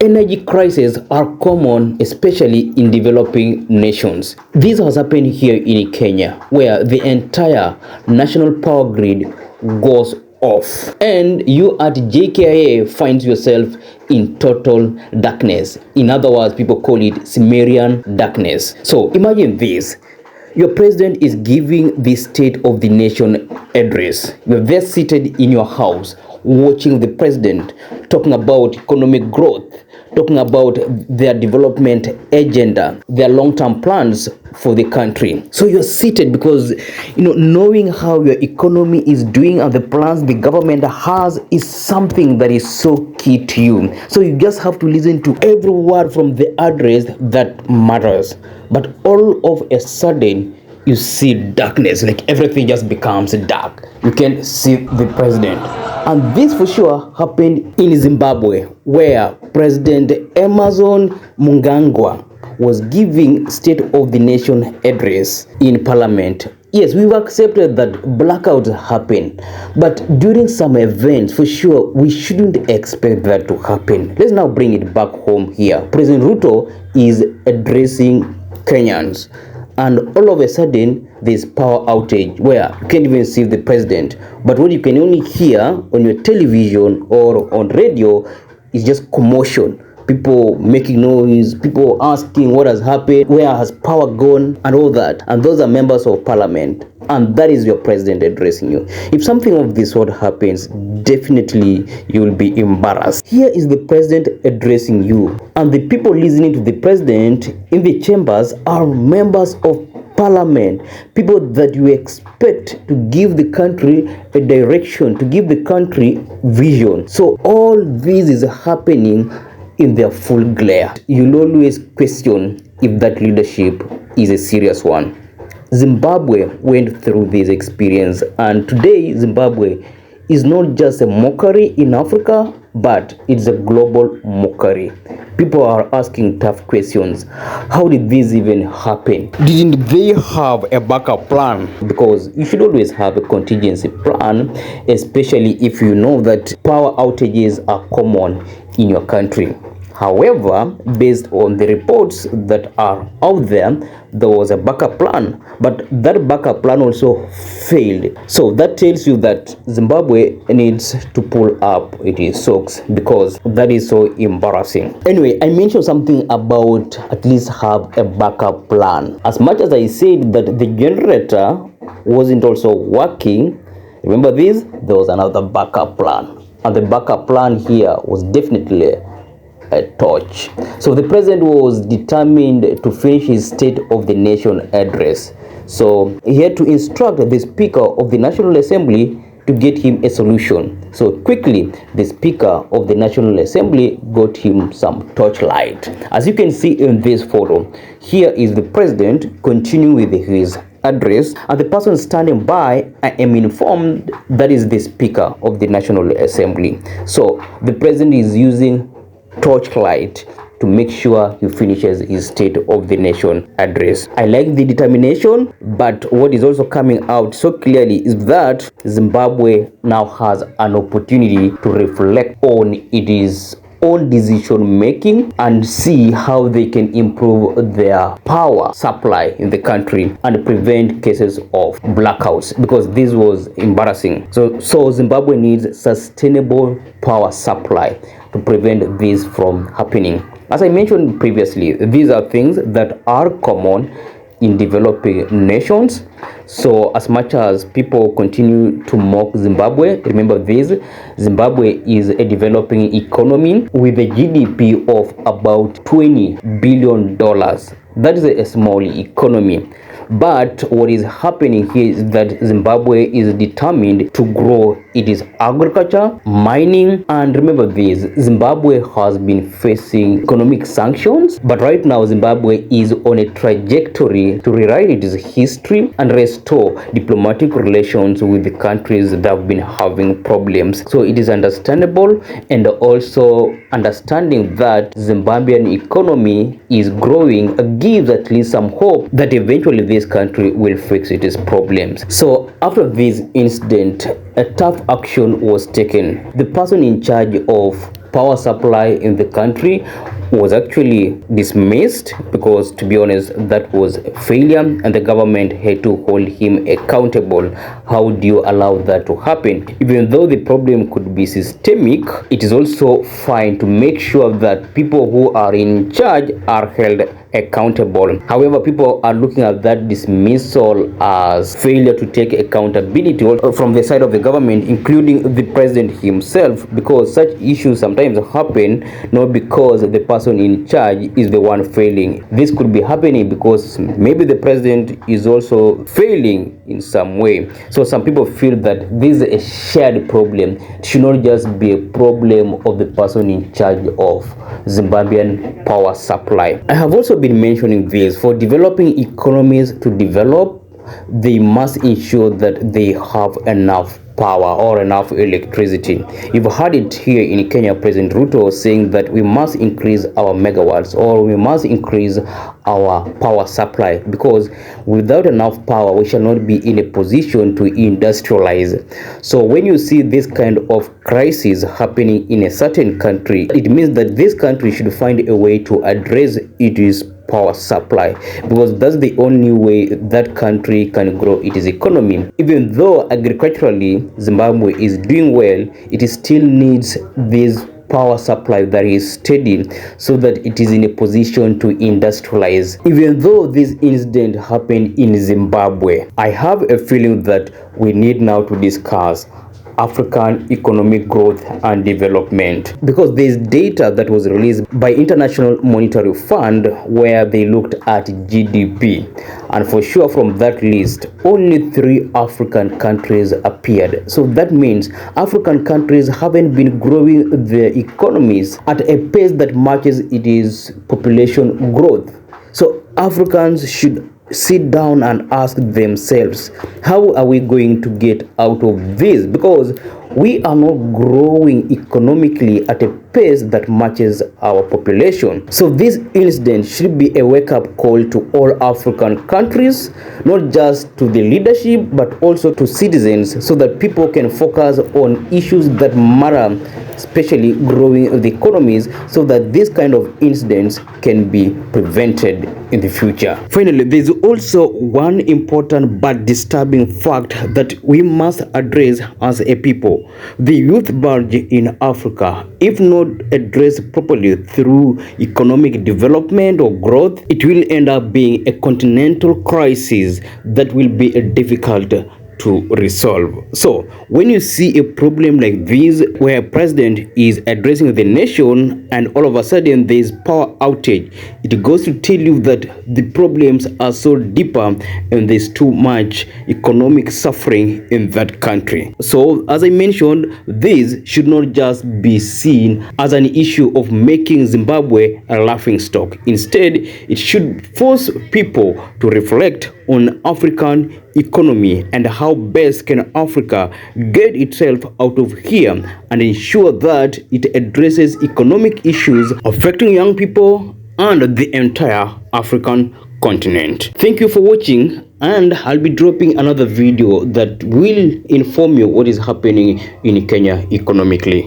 Energy crises are common, especially in developing nations. This has happened here in Kenya, where the entire national power grid goes off, and you at JKIA finds yourself in total darkness. In other words, people call it Sumerian darkness. So imagine this. Your president is giving the State of the Nation address. You're there seated in your house, watching the president talking about economic growth, talking about their development agenda, their long-term plans for the country. So you're seated because, knowing how your economy is doing and the plans the government has is something that is so key to you. So you just have to listen to every word from the address that matters. But all of a sudden, you see darkness, like everything just becomes dark. You can see the president. And this for sure happened in Zimbabwe, where President Emmerson Mnagangwa was giving State of the Nation address in Parliament. Yes, we've accepted that blackouts happen, but during some events, for sure, we shouldn't expect that to happen. Let's now bring it back home here. President Ruto is addressing Kenyans, and all of a sudden there's power outage where you can't even see the president, but what you can only hear on your television or on radio is just commotion, people making noise, people asking what has happened, where has power gone, and all that. And those are members of parliament, and that is your president addressing you. If something of this sort happens, definitely you will be embarrassed. Here is the president addressing you, and the people listening to the president in the chambers are members of parliament, people that you expect to give the country a direction, to give the country vision. So all this is happening in their full glare. You'll always question if that leadership is a serious one. Zimbabwe went through this experience, and today Zimbabwe is not just a mockery in Africa, but it's a global mockery. People are asking tough questions. How did this even happen? Didn't they have a backup plan? Because you should always have a contingency plan, especially if you know that power outages are common in your country. However, based on the reports that are out there, there was a backup plan, but that backup plan also failed. So that tells you that Zimbabwe needs to pull up its socks, because that is so embarrassing. Anyway, I mentioned something about at least have a backup plan. As much as I said that the generator wasn't also working, remember this? There was another backup plan. And the backup plan here was definitely a torch. So the president was determined to finish his State of the Nation address. So he had to instruct the Speaker of the National Assembly to get him a solution. So quickly, the Speaker of the National Assembly got him some torchlight. As you can see in this photo, here is the president continuing with his address, and the person standing by, I am informed, that is the Speaker of the National Assembly. So the president is using torchlight to make sure he finishes his State of the Nation address. I like the determination, but what is also coming out so clearly is that Zimbabwe now has an opportunity to reflect on its own decision making and see how they can improve their power supply in the country and prevent cases of blackouts, because this was embarrassing. So Zimbabwe needs sustainable power supply to prevent this from happening. As I mentioned previously, these are things that are common in developing nations. So as much as people continue to mock Zimbabwe, remember this: Zimbabwe is a developing economy with a GDP of about $20 billion. That is a small economy. But what is happening here is that Zimbabwe is determined to grow its agriculture, mining, and remember this: Zimbabwe has been facing economic sanctions, but right now Zimbabwe is on a trajectory to rewrite its history and restore diplomatic relations with the countries that have been having problems. So it is understandable, and also understanding that Zimbabwean economy is growing gives at least some hope that eventually this country will fix its problems. So after this incident, a tough action was taken. The person in charge of power supply in the country was actually dismissed, because to be honest, that was a failure and the government had to hold him accountable. How do you allow that to happen? Even though the problem could be systemic, it is also fine to make sure that people who are in charge are held accountable. However, people are looking at that dismissal as failure to take accountability from the side of the government, including the president himself, because such issues sometimes happen not because the person in charge is the one failing. This could be happening because maybe the president is also failing in some way. So some people feel that this is a shared problem. It should not just be a problem of the person in charge of Zimbabwean power supply. I have also been mentioning this: for developing economies to develop, they must ensure that they have enough power or enough electricity. You've heard it here in Kenya, President Ruto saying that we must increase our megawatts, or we must increase our power supply, because without enough power we shall not be in a position to industrialize. So when you see this kind of crisis happening in a certain country, it means that this country should find a way to address its power supply, because that's the only way that country can grow its economy. Even though agriculturally Zimbabwe is doing well, it still needs this power supply that is steady so that it is in a position to industrialize. Even though this incident happened in Zimbabwe, I have a feeling that we need now to discuss African economic growth and development, because there is data that was released by International Monetary Fund where they looked at GDP, and for sure from that list only 3 African countries appeared. So that means African countries haven't been growing their economies at a pace that matches its population growth. So Africans should sit down and ask themselves, how are we going to get out of this? Because we are not growing economically at a pace that matches our population. So this incident should be a wake-up call to all African countries, not just to the leadership but also to citizens, so that people can focus on issues that matter, especially growing the economies, so that this kind of incidents can be prevented in the future. Finally, there is also one important but disturbing fact that we must address as a people. The youth bulge in Africa, if not addressed properly through economic development or growth, it will end up being a continental crisis that will be difficult to resolve. So when you see a problem like this, where a president is addressing the nation and all of a sudden there is power outage, it goes to tell you that the problems are so deeper and there's too much economic suffering in that country. So as I mentioned, this should not just be seen as an issue of making Zimbabwe a laughing stock. Instead, it should force people to reflect on African economy and how best can Africa get itself out of here and ensure that it addresses economic issues affecting young people and the entire African continent. Thank you for watching, and I'll be dropping another video that will inform you what is happening in Kenya economically.